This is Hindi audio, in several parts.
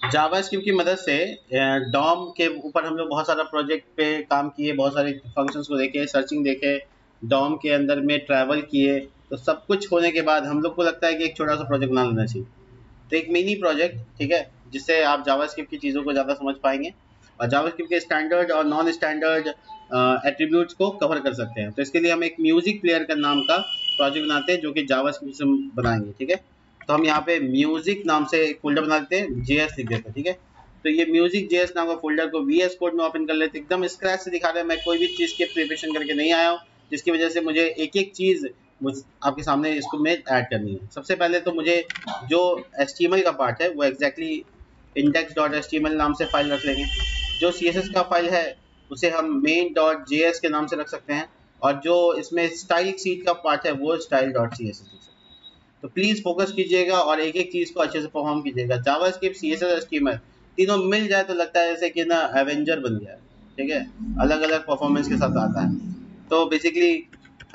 जावास्क्रिप्ट की मदद से डॉम के ऊपर हम लोग बहुत सारा प्रोजेक्ट पे काम किए, बहुत सारे फंक्शंस को देखे, सर्चिंग देखे, डॉम के अंदर में ट्रैवल किए। तो सब कुछ होने के बाद हम लोग को लगता है कि एक छोटा सा प्रोजेक्ट बना लेना चाहिए। तो एक मिनी प्रोजेक्ट, ठीक है, जिससे आप जावास्क्रिप्ट की चीज़ों को ज़्यादा समझ पाएंगे और जावास्क्रिप्ट के स्टैंडर्ड और नॉन स्टैंडर्ड एट्रीब्यूट्स को कवर कर सकते हैं। तो इसके लिए हम एक म्यूजिक प्लेयर का नाम का प्रोजेक्ट बनाते हैं जो कि जावास्क्रिप्ट से बनाएंगे, ठीक है। तो हम यहाँ पे म्यूजिक नाम से एक फोल्डर बना देते हैं, जेएस लिख देते हैं, ठीक है। तो ये म्यूजिक जेएस नाम का फोल्डर को वीएस कोड में ओपन कर लेते हैं। एकदम स्क्रैच से दिखा रहे हैं, मैं कोई भी चीज़ की प्रिपरेशन करके नहीं आया हूँ, जिसकी वजह से मुझे एक एक चीज़ आपके सामने इसको में ऐड करनी है। सबसे पहले तो मुझे जो HTML का पार्ट है वो एग्जैक्टली index.html नाम से फाइल रख लेंगे। जो CSS का फाइल है उसे हम main.js के नाम से रख सकते हैं, और जो इसमें स्टाइल शीट का पार्ट है वो style.css लिख सकते हैं। तो प्लीज़ फोकस कीजिएगा और एक एक चीज़ को अच्छे से परफॉर्म कीजिएगा। जावास्क्रिप्ट, CSS, HTML तीनों मिल जाए तो लगता है जैसे कि ना एवेंजर बन गया है, ठीक है, अलग अलग परफॉर्मेंस के साथ आता है। तो बेसिकली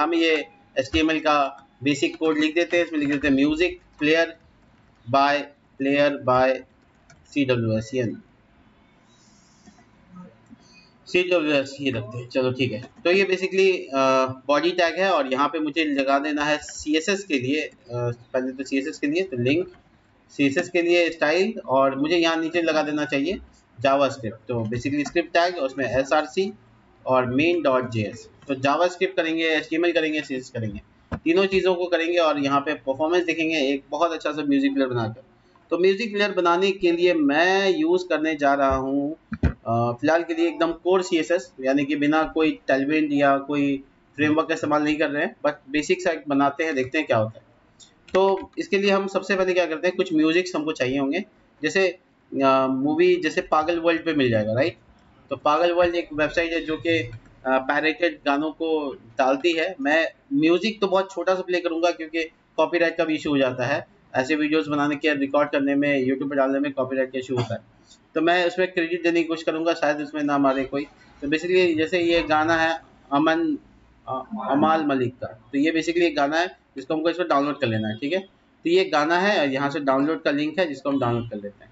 हम ये HTML का बेसिक कोड लिख देते हैं। इसमें लिख देते हैं music player by CWSEN, CWS रखते हैं, चलो ठीक है। तो ये बेसिकली बॉडी टैग है और यहाँ पे मुझे लगा देना है CSS के लिए, पहले तो CSS के लिए तो लिंक, CSS के लिए स्टाइल, और मुझे यहाँ नीचे लगा देना चाहिए जावास्क्रिप्ट। तो बेसिकली स्क्रिप्ट टैग, उसमें src और main.js। तो जावास्क्रिप्ट करेंगे, HTML करेंगे, CSS करेंगे, तीनों चीज़ों को करेंगे और यहाँ पे परफॉर्मेंस देखेंगे एक बहुत अच्छा सा म्यूजिक प्लेयर बनाकर। तो म्यूजिक प्लेयर बनाने के लिए मैं यूज़ करने जा रहा हूँ फिलहाल के लिए एकदम कोर CSS, यानी कि बिना कोई टेलविंड या कोई फ्रेमवर्क का इस्तेमाल नहीं कर रहे हैं, बट बेसिक साइट बनाते हैं, देखते हैं क्या होता है। तो इसके लिए हम सबसे पहले क्या करते हैं, कुछ म्यूजिक्स हमको चाहिए होंगे, जैसे मूवी जैसे पागल वर्ल्ड पे मिल जाएगा, राइट। तो पागल वर्ल्ड एक वेबसाइट है जो कि पैरेटेड गानों को डालती है। मैं म्यूजिक तो बहुत छोटा सा प्ले करूंगा क्योंकि कॉपीराइट का भी इशू हो जाता है, ऐसे वीडियोस बनाने के, रिकॉर्ड करने में, यूट्यूब पर डालने में कॉपीराइट का इशू होता है। तो मैं उसमें क्रेडिट देने की कोशिश करूंगा, शायद उसमें ना मारे कोई। तो बेसिकली जैसे ये गाना है अमन अमाल मलिक का, तो ये बेसिकली एक गाना है जिसको हमको इसमें डाउनलोड कर लेना है, ठीक है। तो ये गाना है और यहाँ से डाउनलोड का लिंक है जिसको हम डाउनलोड कर लेते हैं,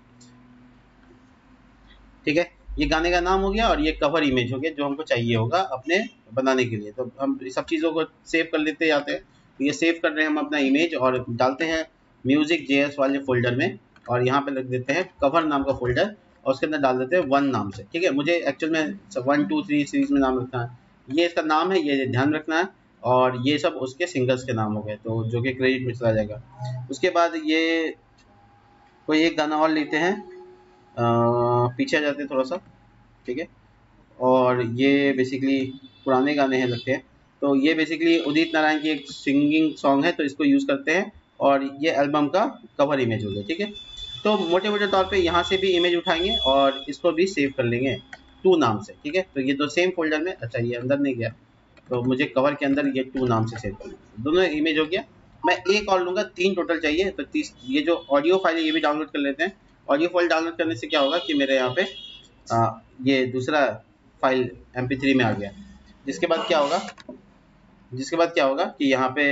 ठीक है। ये गाने का नाम हो गया और ये कवर इमेज हो गया जो हमको चाहिए होगा अपने बनाने के लिए। तो हम सब चीज़ों को सेव कर लेते जाते हैं। तो ये सेव कर रहे हैं हम अपना इमेज और डालते हैं म्यूजिक JS वाले फोल्डर में, और यहाँ पे लिख देते हैं कवर नाम का फोल्डर, और उसके अंदर डाल देते हैं 1 नाम से, ठीक है। मुझे एक्चुअल में 1 2 3 सीरीज में नाम रखना है, ये इसका नाम है, ये ध्यान रखना है। और ये सब उसके सिंगर्स के नाम हो गए, तो जो कि क्रेडिट में चला जाएगा। उसके बाद ये कोई एक गाना और लेते हैं, पीछे आ जाते हैं थोड़ा सा, ठीक है। और ये बेसिकली पुराने गाने हैं लगते हैं, तो ये बेसिकली उदित नारायण की एक सिंगिंग सॉन्ग है, तो इसको यूज़ करते हैं और ये एल्बम का कवर इमेज हो गया, ठीक है। तो मोटे मोटे तौर पे यहाँ से भी इमेज उठाएंगे और इसको भी सेव कर लेंगे 2 नाम से, ठीक है। तो ये तो सेम फोल्डर में, अच्छा ये अंदर नहीं गया, तो मुझे कवर के अंदर ये 2 नाम से सेव कर लेंगे, दोनों इमेज हो गया। मैं एक और लूँगा, 3 टोटल चाहिए, तो 30 ये जो ऑडियो फाइल है ये भी डाउनलोड कर लेते हैं। ऑडियो फाइल डाउनलोड करने से क्या होगा कि मेरे यहाँ पे ये दूसरा फाइल MP3 में आ गया। जिसके बाद क्या होगा कि यहाँ पे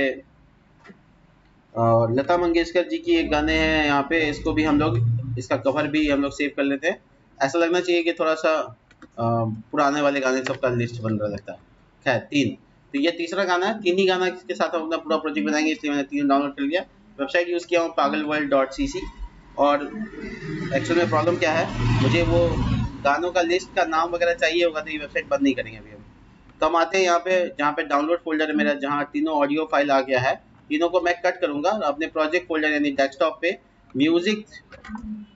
लता मंगेशकर जी की एक गाने हैं यहाँ पे, इसको भी हम लोग, इसका कवर भी हम लोग सेव कर लेते हैं। ऐसा लगना चाहिए कि थोड़ा सा पुराने वाले गाने सबका लिस्ट बन रहा लगता है। खैर 3, तो ये तीसरा गाना है, 3 ही गाना के साथ हम अपना पूरा प्रोजेक्ट बनाएंगे, इसलिए मैंने 3 डाउनलोड कर लिया। वेबसाइट यूज़ किया हूँ pagalworld.cc। और एक्चुअल में प्रॉब्लम क्या है, मुझे वो गानों का लिस्ट का नाम वगैरह चाहिए होगा, तो ये वेबसाइट बंद नहीं करेंगे अभी हम। तो हम आते हैं यहाँ पे, जहाँ पे डाउनलोड फोल्डर है मेरा, जहाँ तीनों ऑडियो फाइल आ गया है, तीनों को मैं कट करूँगा और अपने प्रोजेक्ट फोल्डर यानी डेस्कटॉप पे म्यूजिक,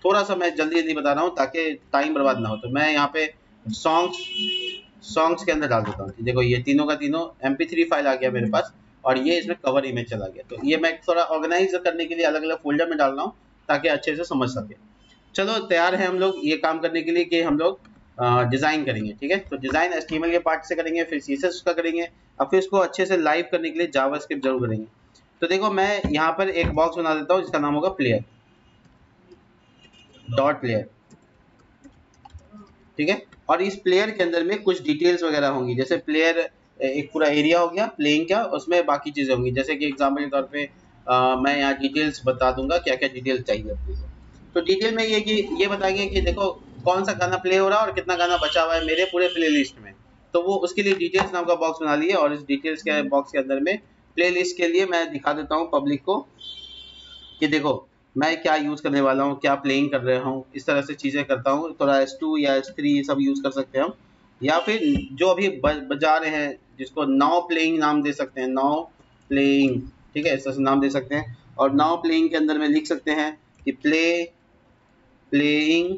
थोड़ा सा मैं जल्दी जल्दी बता रहा हूँ ताकि टाइम बर्बाद ना हो। तो मैं यहाँ पे सॉन्ग्स के अंदर डाल देता हूँ। देखो ये तीनों का तीनों MP3 फाइल आ गया मेरे पास, और ये इसमें कवर इमेज चला गया। तो ये मैं थोड़ा ऑर्गेनाइज करने के लिए अलग अलग फोल्डर में डाल रहा हूँ ताकि अच्छे से समझ सके। चलो तैयार है हम लोग ये काम करने के लिए कि हम लोग डिज़ाइन करेंगे, ठीक है। तो डिज़ाइन HTML के पार्ट से करेंगे, फिर CSS का करेंगे, और फिर इसको अच्छे से लाइव करने के लिए जावास्क्रिप्ट जरूर करेंगे। तो देखो मैं यहाँ पर एक बॉक्स बना देता हूँ जिसका नाम होगा प्लेयर डॉट प्लेयर, ठीक है। और इस प्लेयर के अंदर में कुछ डिटेल्स वगैरह होंगी, जैसे प्लेयर एक पूरा एरिया हो गया प्लेइंग का, उसमें बाकी चीज़ें होंगी, जैसे कि एग्जाम्पल के तौर पे मैं यहाँ डिटेल्स बता दूंगा क्या क्या डिटेल्स चाहिए अपने को। तो डिटेल में ये कि ये बताएंगे कि देखो कौन सा गाना प्ले हो रहा है और कितना गाना बचा हुआ है मेरे पूरे प्लेलिस्ट में। तो वो उसके लिए डिटेल्स नाम का बॉक्स बना लिए, और इस डिटेल्स के बॉक्स के अंदर में प्लेलिस्ट के लिए मैं दिखा देता हूँ पब्लिक को कि देखो मैं क्या यूज़ करने वाला हूँ, क्या प्लेइंग कर रहा हूँ, इस तरह से चीज़ें करता हूँ। थोड़ा S2 या S3 सब यूज़ कर सकते हैं हम, या फिर जो अभी बजा रहे हैं जिसको नाउ प्लेइंग नाम दे सकते हैं, नाउ प्लेइंग, ठीक है, इस तरह से नाम दे सकते हैं। और नाउ प्लेइंग के अंदर में लिख सकते हैं कि प्लेइंग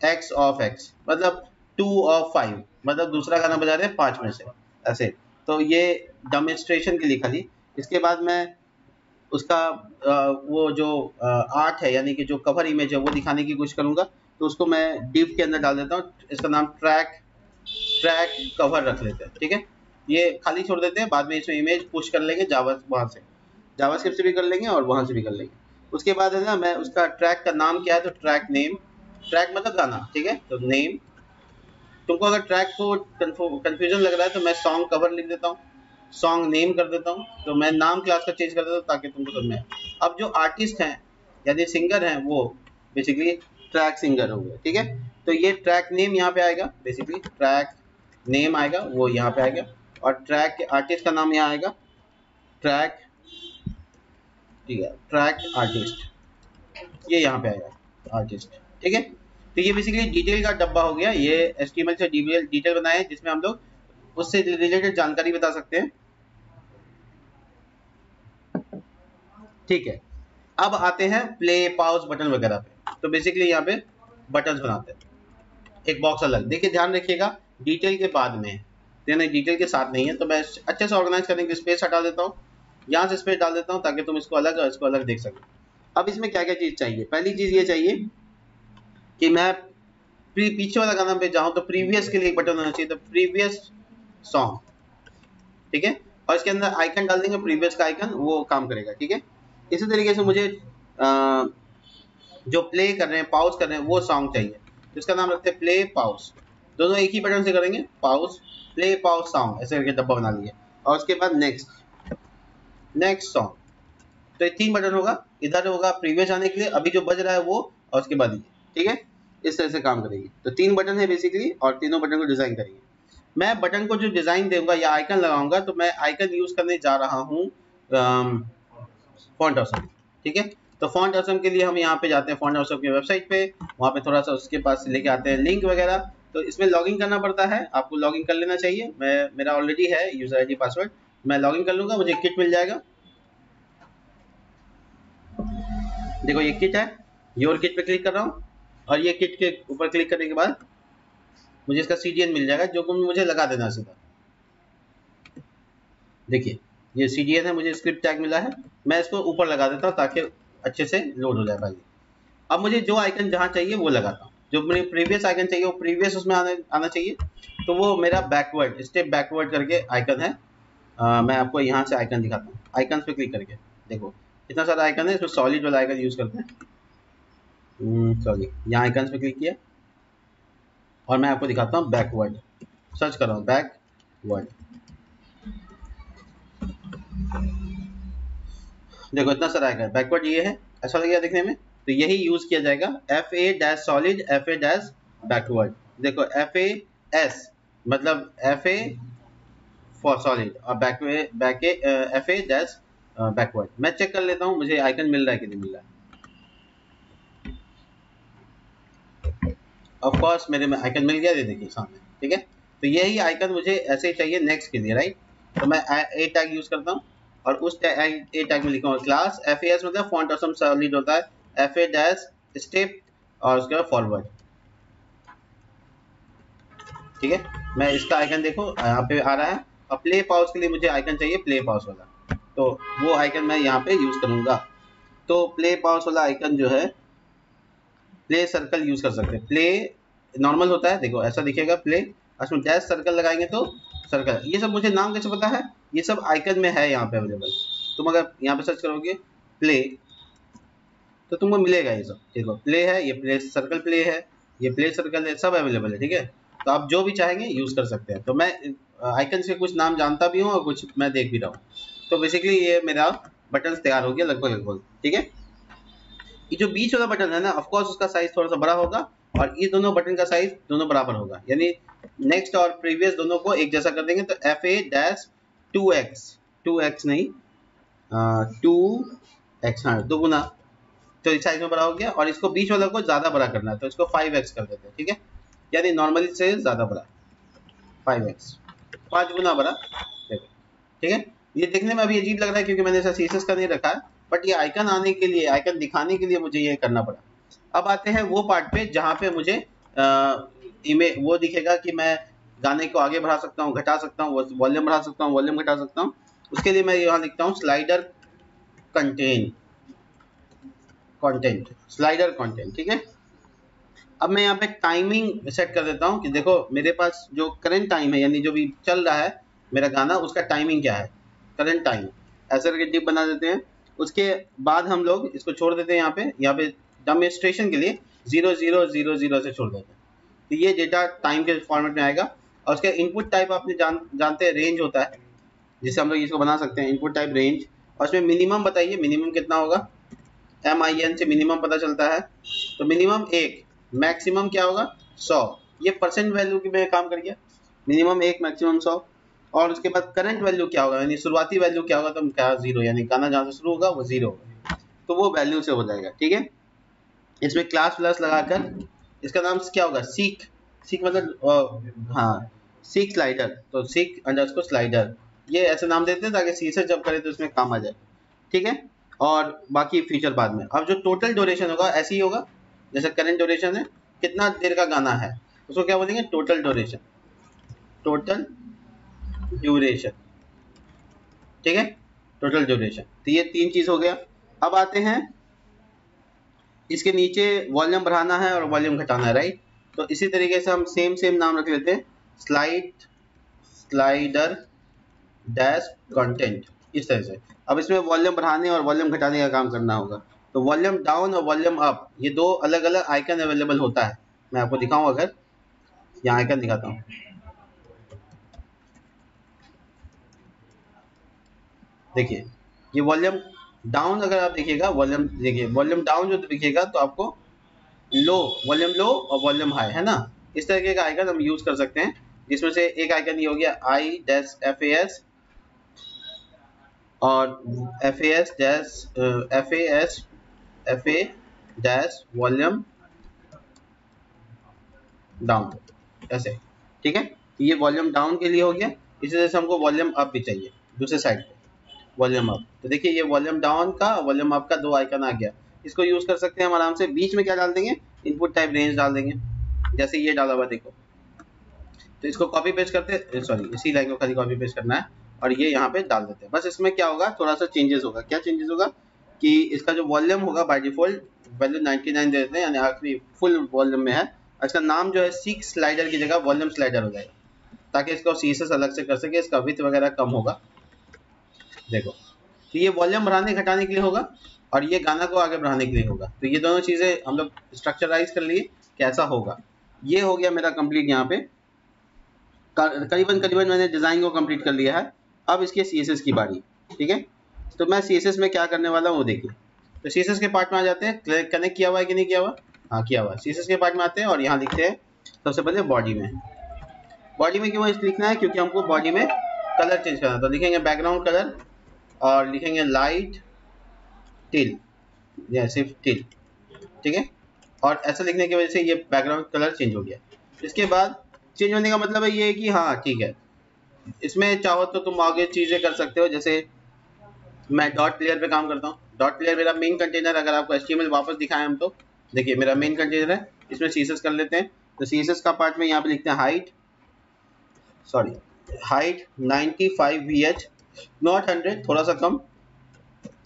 x ऑफ x, मतलब 2 ऑफ 5, मतलब दूसरा गाना बजा रहे हैं 5 में से, ऐसे। तो ये डेमोन्स्ट्रेशन के लिए खाली। इसके बाद मैं उसका वो जो आर्ट है, यानी कि जो कवर इमेज है वो दिखाने की कोशिश करूंगा। तो उसको मैं div के अंदर डाल देता हूँ, इसका नाम ट्रैक कवर रख लेते हैं, ठीक है। ये खाली छोड़ देते हैं, बाद में इसमें इमेज पुश कर लेंगे वहाँ से, जावास्क्रिप्ट से भी कर लेंगे और वहाँ से भी कर लेंगे। उसके बाद है ना, मैं उसका ट्रैक का नाम क्या है, तो ट्रैक नेम, ट्रैक मतलब गाना, ठीक है, तो नेम। तुमको अगर ट्रैक को कंफ्यूजन लग रहा है तो मैं सॉन्ग कवर लिख देता हूँ, सॉन्ग नेम कर देता हूँ, तो मैं नाम क्लास का चेंज कर देता हूँ ताकि तुमको समझ में आए। अब जो आर्टिस्ट हैं यानी सिंगर हैं वो बेसिकली ट्रैक सिंगर हो गए, ठीक है। तो ये ट्रैक नेम यहाँ पे आएगा, बेसिकली ट्रैक नेम आएगा वो यहाँ पे आएगा, और ट्रैक के आर्टिस्ट का नाम यहाँ आएगा, ट्रैक, ठीक है, ट्रैक आर्टिस्ट, ये यहाँ पे आएगा आर्टिस्ट, ठीक है। तो ये बेसिकली डिटेल का डब्बा हो गया। ये HTML से डिटेल बनाए हैं जिसमें हम लोग उससे रिलेटेड जानकारी बता सकते हैं, ठीक है। अब आते हैं प्ले पॉज बटन वगैरह पे। तो बेसिकली यहाँ पे बटन्स बनाते हैं, एक बॉक्स अलग, देखिए ध्यान रखिएगा डिटेल के बाद में, यानी डिटेल के साथ नहीं है। तो मैं अच्छे से ऑर्गेनाइज करने के स्पेस हटा देता हूँ, यहाँ से स्पेस डाल देता हूँ ताकि तुम इसको अलग और इसको अलग देख सको। अब इसमें क्या क्या चीज़ चाहिए, पहली चीज़ ये चाहिए कि मैं पीछे वाला गाना पे जाऊँ तो प्रीवियस के लिए एक बटन होना चाहिए, तो प्रीवियस सॉन्ग, ठीक है। और इसके अंदर आइकन डाल देंगे प्रीवियस का आइकन, वो काम करेगा, ठीक है। इसी तरीके से मुझे जो प्ले कर रहे हैं, पॉज कर रहे हैं, वो सॉन्ग चाहिए, जिसका नाम रखते हैं प्ले पॉज। दोनों एक ही बटन से करेंगे, पॉज प्ले पॉज सॉन्ग, ऐसे करके डब्बा बना लिए। और उसके बाद नेक्स्ट सॉन्ग, तो ये 3 बटन होगा, इधर होगा प्रीवियस आने के लिए, अभी जो बज रहा है वो, और उसके बाद ये, ठीक है। इस तरह से काम करेगी। तो 3 बटन है बेसिकली, और तीनों बटन को डिजाइन करेंगे। मैं बटन को जो डिजाइन दूंगा या आइकन लगाऊंगा, तो मैं आइकन यूज करने जा रहा हूँ फॉन्ट ऑसम, ठीक है। तो फॉन्ट ऑसम के लिए हम यहाँ पे जाते हैं फॉन्ट ऑसम की वेबसाइट पे, वहाँ पे थोड़ा सा उसके पास लेके आते हैं लिंक वगैरह। तो इसमें लॉगिन करना पड़ता है, आपको लॉगिन कर लेना चाहिए। मेरा ऑलरेडी है यूजर ID पासवर्ड, मैं लॉगिन कर लूंगा, मुझे किट मिल जाएगा। देखो ये किट है, योर किट पे क्लिक कर रहा हूँ, और ये किट के ऊपर क्लिक करने के बाद मुझे इसका CDN मिल जाएगा, जो मुझे लगा देना सीधा। देखिए ये CDN है, मुझे स्क्रिप्ट टैग मिला है, मैं इसको ऊपर लगा देता हूँ ताकि अच्छे से लोड हो जाए भाई। अब मुझे जो आइकन जहाँ चाहिए वो लगाता हूँ, जो मुझे प्रीवियस आइकन चाहिए वो प्रीवियस उसमें आना चाहिए। तो वो मेरा बैकवर्ड, स्टेप बैकवर्ड करके आइकन है। मैं आपको यहाँ से आइकन दिखाता हूँ, आइकन पे क्लिक करके देखो इतना सारा आइकन है, इसमें सॉलिड वाला आइकन यूज करते हैं। सॉरी, यहाँ आइकन पे क्लिक किया, और मैं आपको दिखाता हूँ बैकवर्ड, सर्च कर रहा हूँ बैकवर्ड। देखो इतना सारा आइकन, बैकवर्ड ये है, ऐसा लगेगा देखने में। तो यही यूज किया जाएगा, FA-solid, FA-backward। देखो FAS मतलब FA फॉर सॉलिड, और FA-backward। मैं चेक कर लेता हूँ मुझे आइकन मिल रहा है कि नहीं मिल रहा है। ऑफ कोर्स मेरे में आइकन मिल गया, ये देखिए सामने, ठीक है। तो यही आइकन मुझे ऐसे ही चाहिए नेक्स्ट के लिए, राइट। तो मैं A टैग यूज करता हूँ, और उस A टैग में लिखूंगा क्लास FAS मतलब फॉन्ट ऑसम सॉलिड होता है, FA-step और उसके बाद फॉरवर्ड, ठीक है। मैं इसका आइकन देखो यहाँ पे आ रहा है, और प्ले पॉज के लिए मुझे आइकन चाहिए प्ले पॉज वाला, तो वो आइकन मैं यहाँ पे यूज करूंगा। तो प्ले पॉज वाला आइकन जो है, प्ले सर्कल यूज कर सकते हैं। प्ले नॉर्मल होता है, देखो ऐसा दिखेगा प्ले, उसमें डैश सर्कल लगाएंगे तो सर्कल। ये सब मुझे नाम कैसे पता है, ये सब आइकन में है यहाँ पे अवेलेबल। तुम अगर यहाँ पे सर्च करोगे प्ले तो तुमको मिलेगा ये सब, देखो प्ले है, ये प्ले सर्कल प्ले है, ये प्ले सर्कल है, सब अवेलेबल है, ठीक है। तो आप जो भी चाहेंगे यूज कर सकते हैं। तो मैं आइकन से कुछ नाम जानता भी हूँ और कुछ मैं देख भी रहा हूँ। तो बेसिकली ये मेरा बटन तैयार हो गया लगभग, ठीक है। ये जो बीच वाला बटन है ना, ऑफ कोर्स उसका साइज थोड़ा सा बड़ा होगा और ये दोनों बटन का साइज दोनों बराबर होगा, यानी नेक्स्ट और प्रीवियस दोनों को एक जैसा कर देंगे। तो FA-2x, 2x नहीं 2x, हाँ 2 गुना, तो इस साइज में बड़ा हो गया। और इसको बीच वाला को ज्यादा बड़ा करना है तो इसको 5x कर देते हैं, ठीक है, यानी नॉर्मली से ज्यादा बड़ा 5x, 5 गुना बड़ा, देखो ठीक है। ये देखने में अभी अजीब लग रहा है क्योंकि मैंने ऐसा सीएसएस का नहीं रखा है, बट ये आइकन आने के लिए, आइकन दिखाने के लिए मुझे ये करना पड़ा। अब आते हैं वो पार्ट पे जहाँ पे मुझे इमेज वो दिखेगा कि मैं गाने को आगे बढ़ा सकता हूँ, घटा सकता हूँ, वॉल्यूम बढ़ा सकता हूँ, वॉल्यूम घटा सकता हूँ। उसके लिए मैं यहाँ लिखता हूँ स्लाइडर कंटेंट, स्लाइडर कंटेंट, ठीक है। अब मैं यहाँ पे टाइमिंग सेट कर देता हूँ कि देखो मेरे पास जो करंट टाइम है, यानी जो भी चल रहा है मेरा गाना, उसका टाइमिंग क्या है, करंट टाइम, ऐसे करके डिप बना देते हैं। उसके बाद हम लोग इसको छोड़ देते हैं यहाँ पे डेमोन्स्ट्रेशन के लिए 0000 से छोड़ देते हैं। तो ये डेटा टाइम के फॉर्मेट में आएगा। और उसका इनपुट टाइप आपने जानते हैं रेंज होता है, जिससे हम लोग इसको बना सकते हैं इनपुट टाइप रेंज। और उसमें मिनिमम बताइए, मिनिमम कितना होगा, MIN से मिनिमम पता चलता है, तो मिनिमम 1, मैक्सिमम क्या होगा 100। ये परसेंट वैल्यू की में काम कर गया, मिनिमम 1 मैक्सिमम 100। और उसके बाद करंट वैल्यू क्या होगा, यानी शुरुआती वैल्यू क्या होगा, तो क्या 0, यानी गाना जहाँ से शुरू होगा वो 0 होगा, तो वो वैल्यू से हो जाएगा, ठीक है। इसमें क्लास प्लस लगाकर इसका नाम क्या होगा, सीक, सीक मतलब हाँ सीक स्लाइडर, तो सीक अंडरस्कोर स्लाइडर, ये ऐसे नाम देते हैं ताकि सीसे जब करे तो इसमें काम आ जाए, ठीक है। और बाकी फीचर बाद में। अब जो टोटल ड्यूरेशन होगा ऐसे ही होगा जैसे करंट ड्यूरेशन है, कितना देर का गाना है उसको क्या बोलेंगे, टोटल ड्यूरेशन, टोटल ड्यूरेशन, ठीक है, टोटल ड्यूरेशन। तो ये 3 चीज हो गया। अब आते हैं इसके नीचे वॉल्यूम बढ़ाना है और वॉल्यूम घटाना है, राइट। तो इसी तरीके से हम सेम नाम रख लेते हैं, स्लाइडर डैश कंटेंट, इस तरह से। अब इसमें वॉल्यूम बढ़ाने और वॉल्यूम घटाने का काम करना होगा। तो वॉल्यूम डाउन और वॉल्यूम अप, ये 2 अलग अलग आइकन अवेलेबल होता है। मैं आपको दिखाऊं, अगर यहाँ आइकन दिखाता हूँ, देखिए ये वॉल्यूम डाउन, अगर आप देखिएगा वॉल्यूम, देखिए वॉल्यूम डाउन जो दिखेगा तो आपको लो, वॉल्यूम लो और वॉल्यूम हाई, है ना। इस तरीके का आइकन हम यूज कर सकते हैं, जिसमें से एक आइकन ये हो गया I-FAS और FA डैश वॉल्यूम डाउन, ऐसे, ठीक है। ये वॉल्यूम डाउन के लिए हो गया। इसी तरह से हमको वॉल्यूम अप भी चाहिए दूसरे साइड पे, वॉल्यूम अप। तो देखिए ये वॉल्यूम डाउन का, वॉल्यूम अप का 2 आइकन आ गया। इसको यूज कर सकते हैं हम आराम से। बीच में क्या डाल देंगे, इनपुट टाइप रेंज डाल देंगे, जैसे ये डाला हुआ देखो। तो इसको कॉपी पेस्ट करते, सॉरी इसी लाइन को खाली कॉपी पेस्ट करना है और ये यहाँ पे डाल देते हैं। बस इसमें क्या होगा, थोड़ा सा चेंजेस होगा। क्या चेंजेस होगा कि इसका जो वॉल्यूम होगा बाय डिफॉल्ट वैल्यू 99 दे देते हैं, यानी आखिरी फुल वॉल्यूम में है। इसका नाम जो है सीक स्लाइडर की जगह वॉल्यूम स्लाइडर हो जाएगा, ताकि इसको सीएसएस अलग से कर सके। इसका विड्थ वगैरह कम होगा, देखो। तो ये वॉल्यूम बढ़ाने घटाने के लिए होगा और ये गाना को आगे बढ़ाने के लिए होगा। तो ये दोनों चीजें हम लोग स्ट्रक्चराइज कर लिए कैसा होगा। ये हो गया मेरा कंप्लीट, यहाँ पे करीबन मैंने डिजाइन को कंप्लीट कर लिया है। अब इसके सीएसएस की बारी, ठीक है। तो मैं सीएसएस में क्या करने वाला हूँ वो देखिए। तो सीएसएस के पार्ट में आ जाते हैं, कनेक्ट किया हुआ है कि नहीं किया हुआ, हाँ किया हुआ है। सीएसएस के पार्ट में आते हैं और यहाँ लिखते हैं सबसे पहले बॉडी में। बॉडी में क्यों लिखना है, क्योंकि हमको बॉडी में कलर चेंज करना। तो लिखेंगे बैकग्राउंड कलर और लिखेंगे लाइट टिल, या सिर्फ टिल, ठीक है। और ऐसा लिखने की वजह से ये बैकग्राउंड कलर चेंज हो गया। इसके बाद चेंज होने का मतलब है ये है कि हाँ ठीक है, इसमें चाहो तो तुम आगे चीजें कर सकते हो। जैसे मैं डॉट क्लियर पे काम करता हूँ। डॉट क्लियर मेरा मेन कंटेनर, अगर आपको HTML वापस दिखाएं हम, तो देखिए मेरा मेन कंटेनर है, इसमें CSS कर लेते हैं। तो CSS का पार्ट में यहाँ पे लिखते हैं हाइट 95 VH, नॉट 100, थोड़ा सा कम,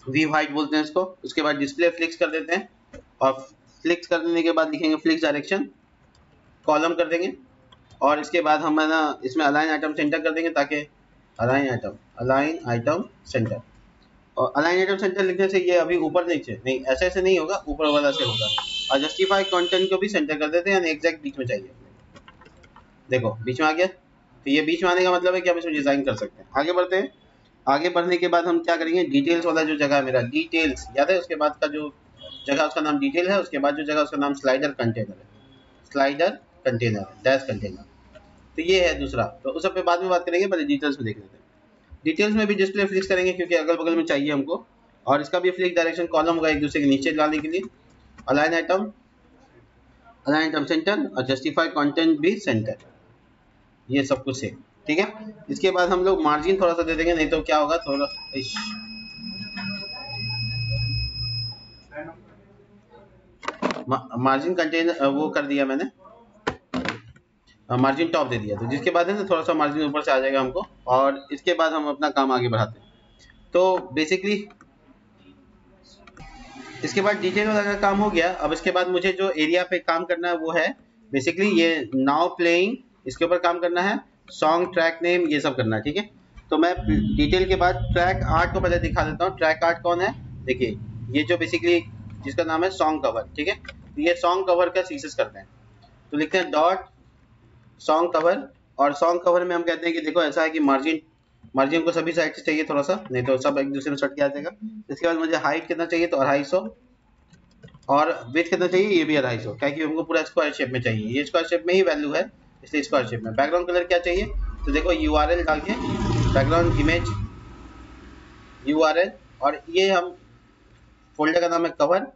वी हाइट बोलते हैं इसको। उसके बाद डिस्प्ले फ्लिक्स कर देते हैं और फ्लिक्स कर देने के बाद लिखेंगे फ्लिक्स डायरेक्शन, कॉलम कर देंगे। और इसके बाद हम है ना इसमें अलाइन आइटम सेंटर कर देंगे, ताकि अलाइन आइटम सेंटर, और अलाइन आइटम सेंटर लिखने से ये अभी ऊपर नीचे नहीं, ऐसे नहीं होगा, ऊपर वाला से होगा। और जस्टिफाई कंटेंट को भी सेंटर कर देते हैं, यानी एग्जैक्ट बीच में चाहिए। देखो बीच में आ गया। तो ये बीच में आने का मतलब है कि हम इसमें डिजाइन कर सकते हैं। आगे बढ़ते हैं। आगे बढ़ने के बाद हम क्या करेंगे, डिटेल्स वाला जो जगह है मेरा, डिटेल्स याद है, उसके बाद का जो जगह उसका नाम डिटेल है, उसके बाद जो जगह उसका नाम स्लाइडर कंटेनर है, स्लाइडर कंटेनर, डैश कंटेनर। तो ये है दूसरा, तो उस सब पे बाद में बात करेंगे, पहले डिटेल्स में देख लेते हैं। डिटेल्स में भी डिस्प्ले फ्लिक्स करेंगे क्योंकि अगल बगल में चाहिए हमको, और इसका भी फ्लिक डायरेक्शन कॉलम होगा एक दूसरे के नीचे लाने के लिए। अलाइन आइटम सेंटर और जस्टिफाई कंटेंट भी सेंटर, ये सब कुछ है, ठीक है। इसके बाद हम लोग मार्जिन थोड़ा सा दे देंगे, नहीं तो क्या होगा, थोड़ा मार्जिन कंटेनर वो कर दिया मैंने, मार्जिन टॉप दे दिया, तो जिसके बाद है ना थोड़ा सा मार्जिन ऊपर से आ जाएगा हमको, और इसके बाद हम अपना काम आगे बढ़ाते हैं। तो बेसिकली इसके बाद डिटेल वाला का काम हो गया। अब इसके बाद मुझे जो एरिया पे काम करना है वो है बेसिकली ये नाउ प्लेइंग, इसके ऊपर काम करना है, सॉन्ग, ट्रैक नेम, ये सब करना है, ठीक है। तो मैं डिटेल के बाद ट्रैक आर्ट को पहले दिखा देता हूँ। ट्रैक आर्ट कौन है, देखिए ये जो बेसिकली जिसका नाम है सॉन्ग कवर, ठीक है। तो ये सॉन्ग कवर का सीसेस करते हैं, तो लिखते हैं डॉट सॉन्ग कवर, और सॉन्ग कवर में हम कहते हैं कि देखो ऐसा है कि मार्जिन को सभी साइड से चाहिए थोड़ा सा, नहीं तो सब एक दूसरे में सट के आ जाएगा। इसके बाद मुझे हाइट कितना चाहिए, तो 250, और विड्थ कितना चाहिए, ये भी 250, क्या कि हमको पूरा स्क्वायर शेप में चाहिए, ये स्क्वायर शेप में ही वैल्यू है इसलिए स्क्वायर शेप में। बैकग्राउंड कलर क्या चाहिए, तो देखो यूआरएल डाल के बैकग्राउंड इमेज यूआरएल, और ये हम फोल्डर का नाम है कवर,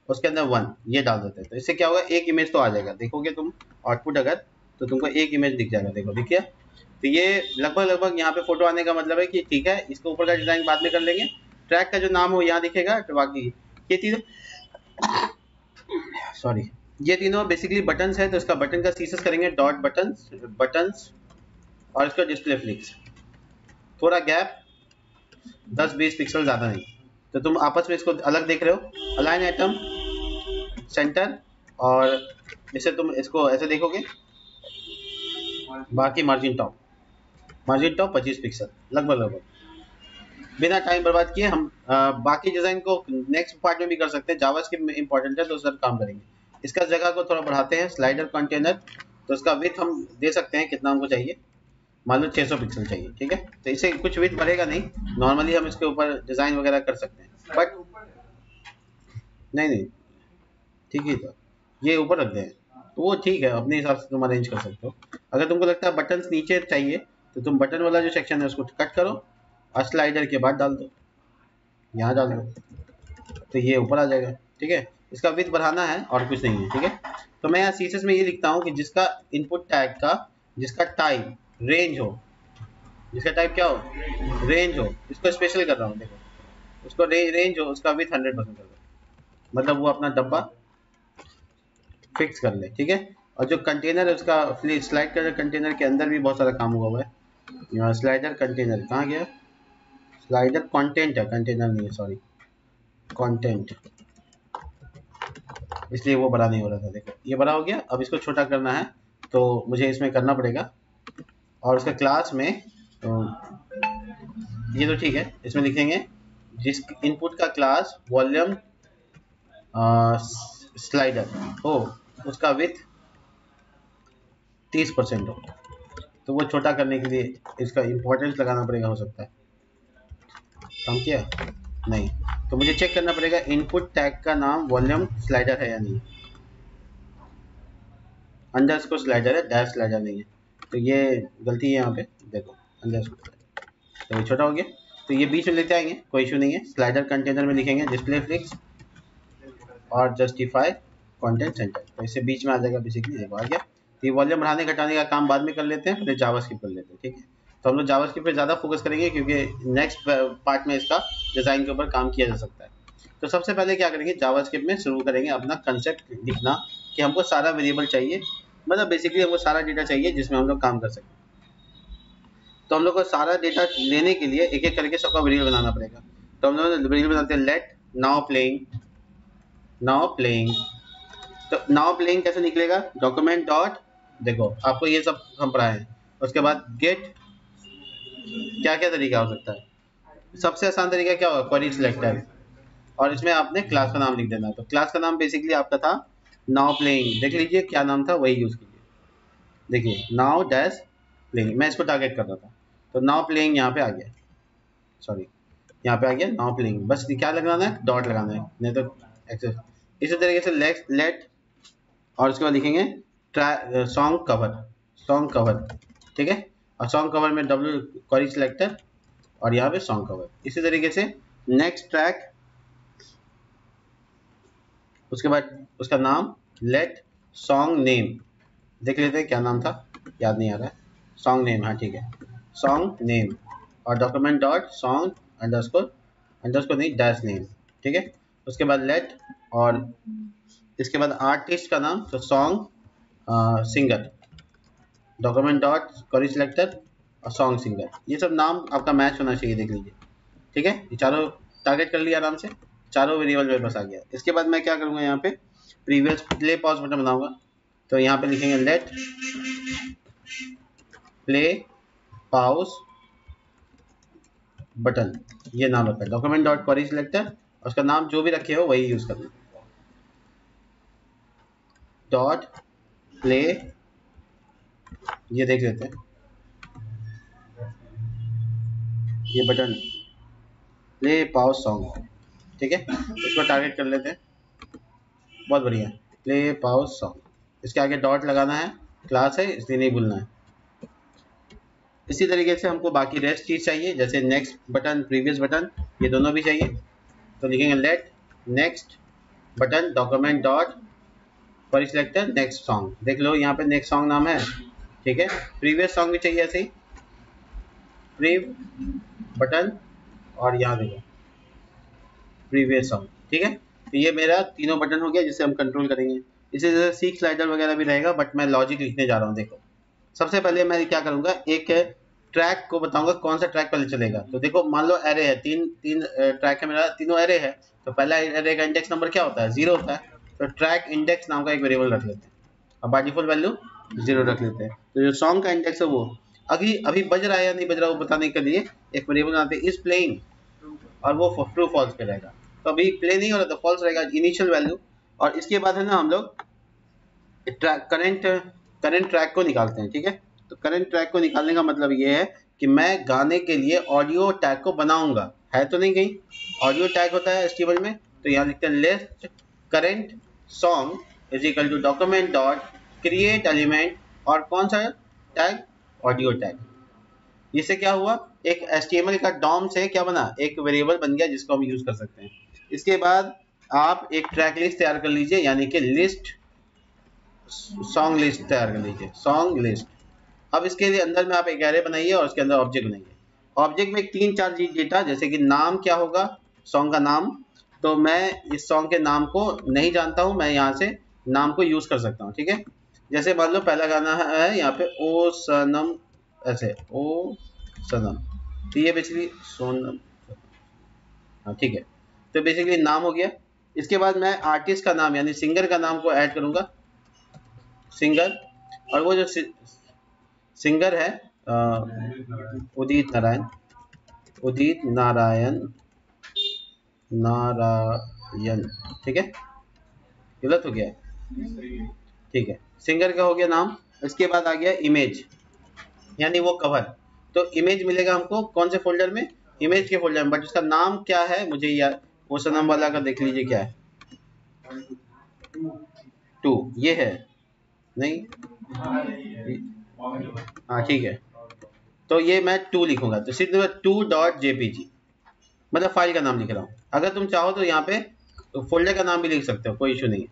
उसके अंदर 1 ये डाल देते हैं। तो इससे क्या होगा, एक इमेज तो आ जाएगा, देखोगे तुम आउटपुट अगर, तो तुमको एक इमेज दिख जाएगा, देखो दिख गया। तो ये लगभग यहाँ पे फोटो आने का मतलब है कि ठीक है, इसको ऊपर का डिजाइन बाद में कर लेंगे। ट्रैक का जो नाम हो यहाँ दिखेगा, तो बाकी ये तीनों सॉरी ये तीनों बेसिकली बटन्स है, तो इसका बटन का सीसेस करेंगे डॉट बटन्स, और इसका डिस्प्ले फ्लिक्स, थोड़ा गैप 10-20 पिक्सल, ज़्यादा नहीं। तो तुम आपस में इसको अलग देख रहे हो, अलाइन आइटम सेंटर, और इसे तुम इसको ऐसे देखोगे, बाकी मार्जिन टॉप 25 पिक्सल लगभग। बिना टाइम बर्बाद किए हम बाकी डिज़ाइन को नेक्स्ट पार्ट में भी कर सकते हैं, जावास्क्रिप्ट में इंपॉर्टेंट है तो सर काम करेंगे। इसका जगह को थोड़ा बढ़ाते हैं, स्लाइडर कंटेनर, तो इसका विड्थ हम दे सकते हैं कितना हमको चाहिए, मान लो 600 पिक्सल चाहिए, ठीक है। तो इससे कुछ विड्थ बढ़ेगा नहीं, नॉर्मली हम इसके ऊपर डिज़ाइन वगैरह कर सकते हैं, बट नहीं ठीक है, तो ये ऊपर रख दें तो वो ठीक है, अपने हिसाब से तुम अरेंज कर सकते हो। अगर तुमको लगता है बटन्स नीचे चाहिए, तो तुम बटन वाला जो सेक्शन है उसको कट करो और स्लाइडर के बाद डाल दो, यहाँ डाल दो, तो ये ऊपर आ जाएगा, ठीक है। इसका विड्थ बढ़ाना है और कुछ नहीं है, ठीक है। तो मैं यहाँ सीसेस में ये लिखता हूँ कि जिसका इनपुट टैग का जिसका टाइप रेंज हो, जिसका टाइप क्या हो, रेंज हो, इसको स्पेशल कर रहा हूँ, देखो उसको रेंज हो, उसका विड्थ 100% कर दो, मतलब वो अपना डब्बा फिक्स कर ले, ठीक है। और जो कंटेनर है उसका स्लाइड कर, कंटेनर के अंदर भी बहुत सारा काम हुआ है। स्लाइडर कंटेनर कहाँ गया, स्लाइडर कंटेंट है, कंटेनर नहीं है, सॉरी कंटेंट, इसलिए वो बड़ा नहीं हो रहा था। देखो ये बड़ा हो गया, अब इसको छोटा करना है तो मुझे इसमें करना पड़ेगा, और उसका क्लास में तो ये तो ठीक है, इसमें लिखेंगे जिस इनपुट का क्लास वॉल्यूम स्लाइडर हो उसका विथ 30% हो, तो वो छोटा करने के लिए इसका इम्पोर्टेंस लगाना पड़ेगा, हो सकता है काम किया नहीं, तो मुझे चेक करना पड़ेगा इनपुट टैग का नाम वॉल्यूम स्लाइडर है या नहीं, अंडरस्कोर स्लाइडर है, डैश स्लाइडर नहीं है, तो ये गलती है यहाँ पे, देखो अंडरस्कोर, तो ये छोटा हो गया, तो ये बीच में लेते आएंगे, कोई इशू नहीं है। स्लाइडर कंटेनर में लिखेंगे डिस्प्ले फ्लिक्स और जस्टिफाई कंटेंट सेंटर, तो इससे बीच में आ जाएगा बेसिकली, देखो आ गया। तो ये वॉल्यूम बढ़ाने घटाने का काम बाद में कर लेते हैं, पहले जावास्क्रिप्ट कर लेते हैं, ठीक है। तो हम लोग जावास्क्रिप्ट पे ज़्यादा फोकस करेंगे क्योंकि नेक्स्ट पार्ट में इसका डिज़ाइन के ऊपर काम किया जा सकता है। तो सबसे पहले क्या करेंगे, जावास्क्रिप्ट में शुरू करेंगे अपना कंसेप्ट लिखना कि हमको सारा वेरिएबल चाहिए, मतलब बेसिकली हमको सारा डेटा चाहिए जिसमें हम लोग काम कर सकें। तो हम लोग को सारा डेटा लेने के लिए एक एक करके सबका वेरिएबल बनाना पड़ेगा। तो हम लोग वेरिएबल बनाते हैं लेट नाउ प्लेइंग, तो नाउ प्लेइंग कैसे निकलेगा, डॉक्यूमेंट डॉट, देखो आपको ये सब हम पढ़ाए हैं। उसके बाद गेट, क्या क्या तरीका हो सकता है, सबसे आसान तरीका क्या होगा, क्वेरी सिलेक्टर, और इसमें आपने क्लास का नाम लिख देना। तो क्लास का नाम बेसिकली आपका था नाउ प्लेइंग, देख लीजिए क्या नाम था, वही यूज़ कीजिए, देखिए नाउ डैश प्लेइंग, मैं इसको टारगेट कर रहा था, तो नाउ प्लेइंग यहाँ पे आ गया, सॉरी यहाँ पे आ गया नाउ प्लेइंग, बस क्या लगाना है, डॉट लगाना है, नहीं तो एक्सेस इसी तरीके से लेट और उसके बाद लिखेंगे सॉन्ग कवर, ठीक है। और सॉन्ग कवर में डब्ल्यू क्वेरी सिलेक्टर और यहाँ पे सॉन्ग कवर। इसी तरीके से नेक्स्ट ट्रैक, उसके बाद उसका नाम लेट सॉन्ग नेम, देख लेते हैं क्या नाम था, याद नहीं आ रहा है, सॉन्ग नेम, हाँ ठीक है, सॉन्ग नेम और डॉक्यूमेंट डॉट सॉन्ग अंडरस्कोर नहीं डैश नेम, ठीक है। उसके बाद लेट और इसके बाद आर्टिस्ट का नाम, तो song singer, document dot query selector और सॉन्ग सिंगर। ये सब नाम आपका मैच होना चाहिए, देख लीजिए, ठीक है। ये चारों टारगेट कर लिया आराम से, चारों वेरिएबल मेरे पास आ गया। इसके बाद मैं क्या करूँगा, यहाँ पे प्रीवियस प्ले पॉज बटन बनाऊंगा, तो यहाँ पे लिखेंगे लेट प्ले पॉज बटन, ये नाम रखा है, डॉक्यूमेंट डॉट क्वेरी सिलेक्टर, उसका नाम जो भी रखे हो वही यूज करना, डॉट प्ले, ये देख लेते हैं, ये बटन प्ले पॉज सॉन्ग, ठीक है। इसको टारगेट कर लेते हैं, बहुत बढ़िया, प्ले पॉज सॉन्ग। इसके आगे डॉट लगाना है, क्लास है इसलिए नहीं भूलना है। इसी तरीके से हमको बाकी रेस्ट चीज़ चाहिए, जैसे नेक्स्ट बटन, प्रीवियस बटन, ये दोनों भी चाहिए, तो लिखेंगे let next button document dot query selector next song, देख लो यहाँ पे नेक्स्ट सॉन्ग नाम है, ठीक है। प्रीवियस सॉन्ग भी चाहिए ऐसे ही, प्रीव बटन और यहाँ देखो प्रीवियस सॉन्ग, ठीक है। तो ये मेरा तीनों बटन हो गया जिसे हम कंट्रोल करेंगे। इसी तरह सीक स्लाइडर वगैरह भी रहेगा, बट मैं लॉजिक लिखने जा रहा हूँ। देखो सबसे पहले मैं क्या करूँगा, एक ट्रैक को बताऊंगा कौन सा ट्रैक पहले चलेगा। तो देखो मान लो एरे है, तीन ट्रैक है मेरा, तीनों एरे है, तो पहला एरे का इंडेक्स नंबर क्या होता है, 0 होता है, तो ट्रैक इंडेक्स नाम का एक वेरिएबल रख लेते हैं, अब बाय डिफॉल्ट वैल्यू 0 रख लेते हैं। तो जो सॉन्ग का इंडेक्स है वो अभी बज रहा है या नहीं बज रहा, वो बताने के लिए एक वेरिएबल बनाते हैं इज प्लेइंग, और वो ट्रू फॉल्स पे रहेगा। तो अभी प्ले नहीं हो रहा तो फॉल्स रहेगा इनिशियल वैल्यू। और इसके बाद है ना हम लोग करंट ट्रैक को निकालते हैं, ठीक है। तो करंट ट्रैक को निकालने का मतलब ये है कि मैं गाने के लिए ऑडियो टैग को बनाऊंगा, है तो नहीं कहीं ऑडियो टैग होता है HTML में, तो यहाँ लिखते हैं list current song is equal to document dot create element और कौन सा टैग, ऑडियो टैग। इससे क्या हुआ, एक HTML का डॉम से क्या बना, एक वेरिएबल बन गया जिसको हम यूज कर सकते हैं। इसके बाद आप एक ट्रैक लिस्ट तैयार कर लीजिए, यानी कि लिस्ट सॉन्ग लिस्ट तैयार कर लीजिए, सॉन्ग लिस्ट। अब इसके लिए अंदर में आप एक एरे बनाइए और उसके अंदर ऑब्जेक्ट बनाइए। ऑब्जेक्ट में 3-4 चीज डेटा, जैसे कि नाम क्या होगा, सॉन्ग का नाम, तो मैं इस सॉन्ग के नाम को नहीं जानता हूं, मैं यहाँ से नाम को यूज कर सकता हूँ, ठीक है। जैसे मान लो पहला गाना है यहाँ पे ओ सनम, ऐसे ओ सनम, तो ये बेसिकली सोनम, हाँ ठीक है, तो बेसिकली नाम हो गया। इसके बाद मैं आर्टिस्ट का नाम यानी सिंगर का नाम को ऐड करूंगा, सिंगर, और वो जो सिंगर है उदित नारायण, ठीक है, गलत हो गया है, ठीक है, सिंगर का हो गया नाम। इसके बाद आ गया इमेज यानी वो कवर, तो इमेज मिलेगा हमको कौन से फोल्डर में, इमेज के फोल्डर में, बट उसका नाम क्या है मुझे यार, वो सनम वाला का देख लीजिए क्या है, 2 ये है नहीं, हाँ ठीक है, तो ये मैं 2 लिखूंगा, तो सिर्फ 2.jpg मतलब फाइल का नाम लिख रहा हूँ। अगर तुम चाहो तो यहाँ पे फोल्डर का नाम भी लिख सकते हो, कोई इशू नहीं है,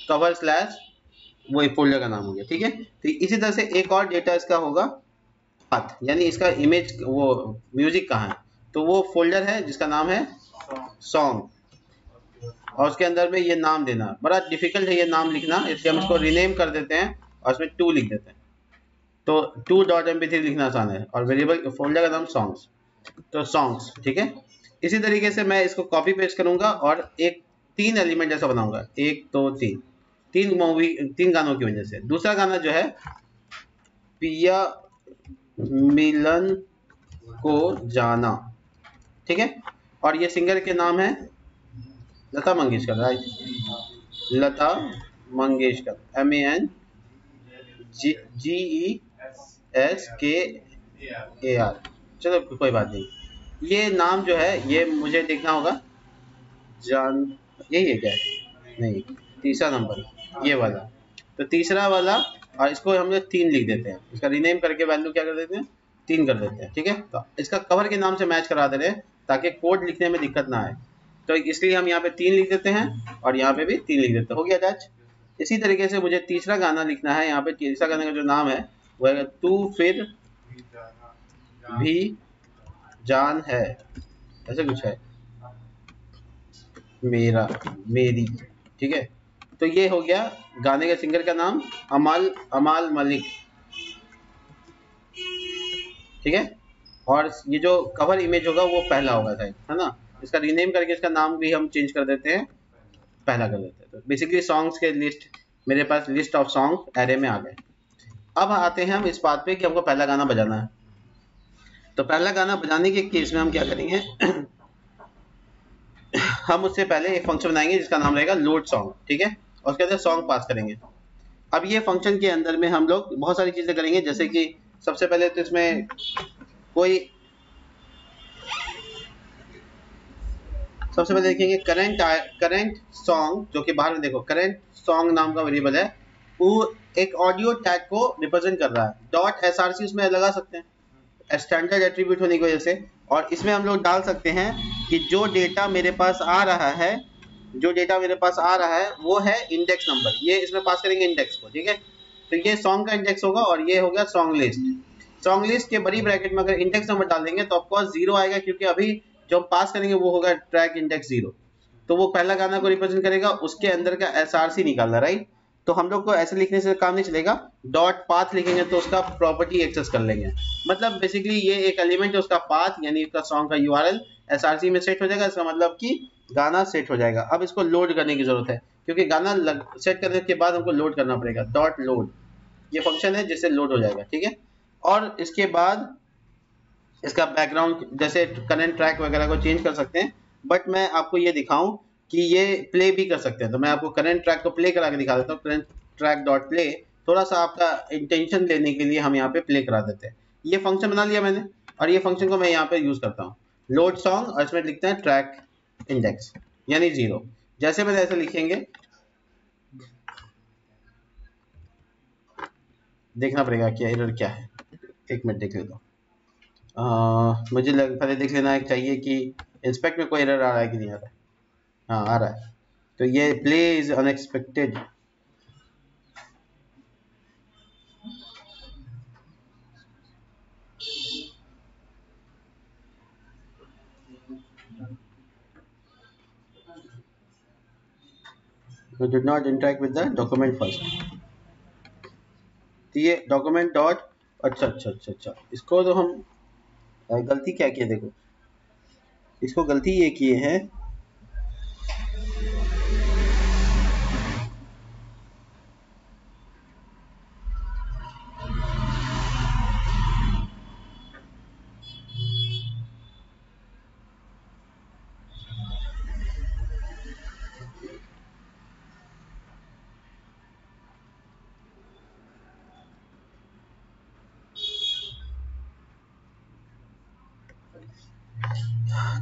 कवर स्लैश वो एक फोल्डर का नाम हो गया, ठीक है। तो इसी तरह से एक और डेटा इसका होगा पाथ, यानी इसका इमेज वो म्यूजिक कहाँ है, तो वो फोल्डर है जिसका नाम है सॉन्ग, और उसके अंदर में ये नाम देना बड़ा डिफिकल्ट है, ये नाम लिखना, इसलिए हम इसको रीनेम कर देते हैं और उसमें 2 लिख देते हैं। तो 2.mp3 लिखना आसान है, और वेरिएबल फोल्डर का नाम सॉन्ग्स, तो सॉन्ग्स, ठीक है। इसी तरीके से मैं इसको कॉपी पेस्ट करूंगा और एक 3 एलिमेंट जैसा बनाऊंगा, 1 2 3, 3 गानों की वजह से। दूसरा गाना जो है पिया मिलन को जाना, ठीक है, और ये सिंगर के नाम है लता मंगेशकर, राइट, लता मंगेशकर, MANGESKAR, चलो कोई बात नहीं। ये नाम जो है ये मुझे देखना होगा, जान यही है क्या है, नहीं, तीसरा नंबर ये वाला, तो तीसरा वाला, और इसको हम लोग 3 लिख देते हैं, इसका रीनेम करके वैल्यू क्या कर देते हैं 3 कर देते हैं, ठीक है। तो इसका कवर के नाम से मैच करा दे रहे हैं ताकि कोड लिखने में दिक्कत ना आए, तो इसलिए हम यहाँ पे 3 लिख देते हैं और यहाँ पे भी 3 लिख देते हैं, हो गया अटैच। इसी तरीके से मुझे तीसरा गाना लिखना है, यहाँ पे तीसरा गाने का जो नाम है वो है तू फिर भी जान है, ऐसे कुछ है, मेरा मेरी, ठीक है। तो ये हो गया गाने का सिंगर का नाम अमाल मलिक, ठीक है। और ये जो कवर इमेज होगा वो पहला होगा शायद, है ना। इसका रीनेम करके इसका नाम भी हम चेंज कर देते हैं, पहला कर देते हैं। तो बेसिकली सॉन्ग्स के लिस्ट, मेरे पास लिस्ट ऑफ सॉन्ग एरे में आ गए। अब आते हैं हम इस बात पे कि हमको पहला गाना बजाना है। तो पहला गाना बजाने के केस में हम क्या करेंगे हम उससे पहले एक फंक्शन बनाएंगे जिसका नाम रहेगा लोड सॉन्ग, ठीक है, और उसके अंदर सॉन्ग पास करेंगे। अब ये फंक्शन के अंदर में हम लोग बहुत सारी चीजें करेंगे, जैसे कि सबसे पहले तो इसमें सबसे पहले देखेंगे करंट सॉन्ग, जो कि बाहर में देखो करंट सॉन्ग नाम का वेरिएबल है, वो एक ऑडियो टैग को रिप्रेजेंट कर रहा है। डॉट एसआरसी उसमें लगा सकते हैं स्टैंडर्ड एट्रीब्यूट होने की वजह से, और इसमें हम लोग डाल सकते हैं कि जो डेटा मेरे पास आ रहा है वो है इंडेक्स नंबर, ये इसमें पास करेंगे इंडेक्स को, ठीक है। तो ये सॉन्ग का इंडेक्स होगा और ये होगा सॉन्ग लिस्ट के बड़ी ब्रैकेट में अगर इंडेक्स नंबर डाल देंगे तो ऑफकोर्स 0 आएगा, क्योंकि अभी जो हम पास करेंगे वो होगा ट्रैक इंडेक्स 0, तो वो पहला गाना को रिप्रेजेंट करेगा, उसके अंदर का एसआरसी निकालना, राइट। तो हम लोग को ऐसे लिखने से काम नहीं चलेगा, डॉट पाथ लिखेंगे तो उसका प्रॉपर्टी एक्सेस कर लेंगे, मतलब बेसिकली ये एक एलिमेंट है उसका पाथ, यानी उसका सॉन्ग का यूआरएल एसआरसी में सेट हो जाएगा, इसका मतलब कि गाना सेट हो जाएगा। अब इसको लोड करने की जरूरत है, क्योंकि गाना सेट करने के बाद हमको लोड करना पड़ेगा, डॉट लोड ये फंक्शन है जिससे लोड हो जाएगा, ठीक है। और इसके बाद इसका बैकग्राउंड जैसे करंट ट्रैक वगैरह को चेंज कर सकते हैं, बट मैं आपको ये दिखाऊं कि ये प्ले भी कर सकते हैं, तो मैं आपको करंट ट्रैक को प्ले करा के दिखा देता हूँ। करंट ट्रैक डॉट प्ले, थोड़ा सा आपका इंटेंशन लेने के लिए हम यहाँ पे प्ले करा देते हैं। ये फंक्शन बना लिया मैंने, और ये फंक्शन को मैं यहाँ पे यूज करता हूँ लोड सॉन्ग, और इसमें लिखते हैं ट्रैक इंडेक्स यानी 0। जैसे मैंने ऐसे लिखेंगे, देखना पड़ेगा क्या एरर क्या है, एक मिनट देख लेता हूँ। मुझे पहले देख लेना चाहिए कि इंस्पेक्ट में कोई एरर आ रहा है कि नहीं आ रहा है। हाँ आ रहा है, तो ये play is unexpected, did not interact with the document first. तो ये डॉक्यूमेंट डॉट अच्छा, इसको तो हम गलती क्या की है, देखो इसको गलती ये किए हैं,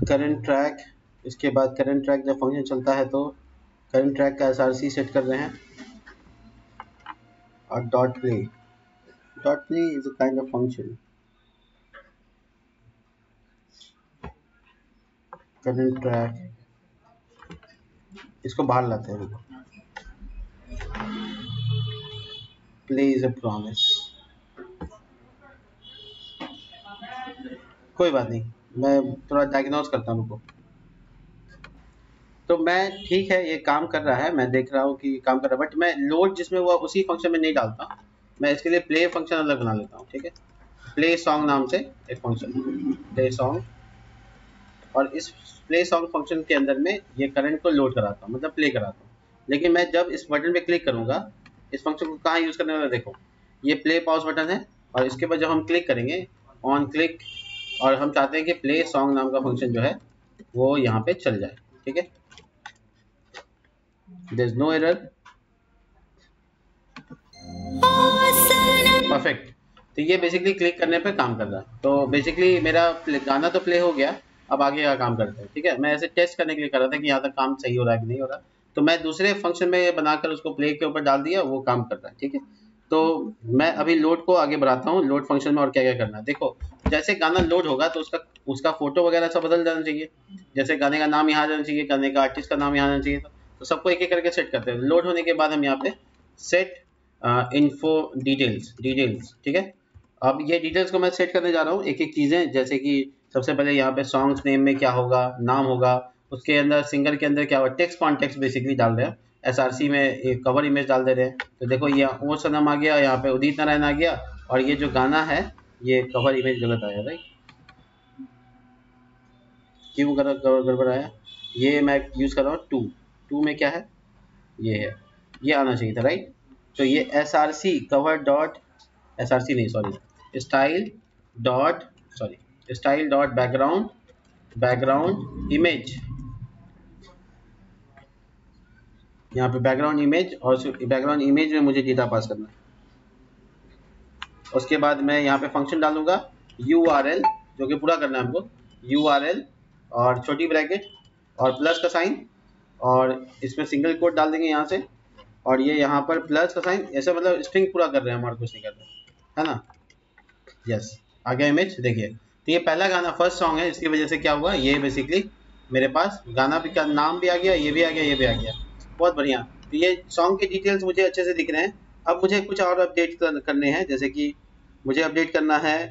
करंट ट्रैक, इसके बाद करंट ट्रैक जब फंक्शन चलता है तो करंट ट्रैक का एसआरसी सेट कर रहे हैं, और dot play is a kind of function. Current track, इसको बाहर लाते हैं, प्ले इज अ प्रॉमिस, कोई बात नहीं, मैं थोड़ा डायग्नोज करता हूँ उनको। तो मैं ठीक है ये काम कर रहा है, मैं देख रहा हूँ कि काम कर रहा है, बट मैं लोड जिसमें हुआ उसी फंक्शन में नहीं डालता, मैं इसके लिए प्ले फंक्शन अलग बना लेता हूँ, ठीक है। प्ले सॉन्ग नाम से एक फंक्शन, प्ले सॉन्ग, और इस प्ले सॉन्ग फंक्शन के अंदर में ये करंट को लोड कराता हूँ, मतलब प्ले कराता हूँ। लेकिन मैं जब इस बटन पे क्लिक करूंगा, इस फंक्शन को कहाँ यूज करने वाला, देखो ये प्ले पॉज बटन है, और इसके बाद जब हम क्लिक करेंगे ऑन क्लिक, और हम चाहते हैं कि प्ले सॉन्ग नाम का फंक्शन जो है वो यहाँ पे चल जाए, ठीक है। There is no error, perfect. तो ये बेसिकली क्लिक करने पे काम कर रहा है। तो बेसिकली मेरा गाना तो प्ले हो गया, अब आगे का काम करते हैं, ठीक है। मैं ऐसे टेस्ट करने के लिए कर रहा था कि यहाँ तक काम सही हो रहा है कि नहीं हो रहा, तो मैं दूसरे फंक्शन में बनाकर उसको प्ले के ऊपर डाल दिया, वो काम कर रहा है। ठीक है, तो मैं अभी लोड को आगे बढ़ाता हूँ, लोड फंक्शन में और क्या क्या करना है। देखो जैसे गाना लोड होगा तो उसका फोटो वगैरह सब बदल जाना चाहिए, जैसे गाने का नाम यहाँ जाना चाहिए, गाने का आर्टिस्ट का नाम यहाँ जाना चाहिए, तो सबको एक एक करके सेट करते हैं। लोड होने के बाद हम यहाँ पे सेट इन्फो डिटेल्स, ठीक है। अब ये डिटेल्स को मैं सेट करने जा रहा हूँ एक एक चीज़ें, जैसे कि सबसे पहले यहाँ पे सॉन्ग्स नेम में क्या होगा, नाम होगा, उसके अंदर सिंगर के अंदर क्या होगा, टेक्स्ट कॉन्टेक्स्ट बेसिकली डाल रहे हैं, एसआरसी में एक कवर इमेज डाल दे रहे हैं। तो देखो ये ओ सनम आ गया, यहाँ पे उदित नारायण आ गया, और ये जो गाना है ये कवर इमेज गलत आया, राइट, क्यों गड़बड़ आया, ये मैं यूज़ कर रहा हूँ टू में क्या है, ये है, ये आना चाहिए था, राइट। तो ये एसआरसी कवर डॉट, एसआरसी नहीं sorry, style dot background image, यहाँ पे बैकग्राउंड इमेज, और बैकग्राउंड इमेज में मुझे डेटा पास करना है। उसके बाद मैं यहाँ पे फंक्शन डालूंगा URL, जो कि पूरा करना है हमको, URL और छोटी ब्रैकेट और प्लस का साइन, और इसमें सिंगल कोट डाल देंगे यहाँ से, और ये यहाँ पर प्लस का साइन, ऐसा मतलब स्ट्रिंग पूरा कर रहे हैं, हमारे कुछ नहीं कर रहे, है ना। यस, आ गया इमेज, देखिए। तो ये पहला गाना फर्स्ट सॉन्ग है, इसकी वजह से क्या हुआ, ये बेसिकली मेरे पास गाना भी का नाम भी आ गया, ये भी आ गया, ये भी आ गया, बहुत बढ़िया। तो ये सॉन्ग के डिटेल्स मुझे अच्छे से दिख रहे हैं। अब मुझे कुछ और अपडेट करने हैं, जैसे कि मुझे अपडेट करना है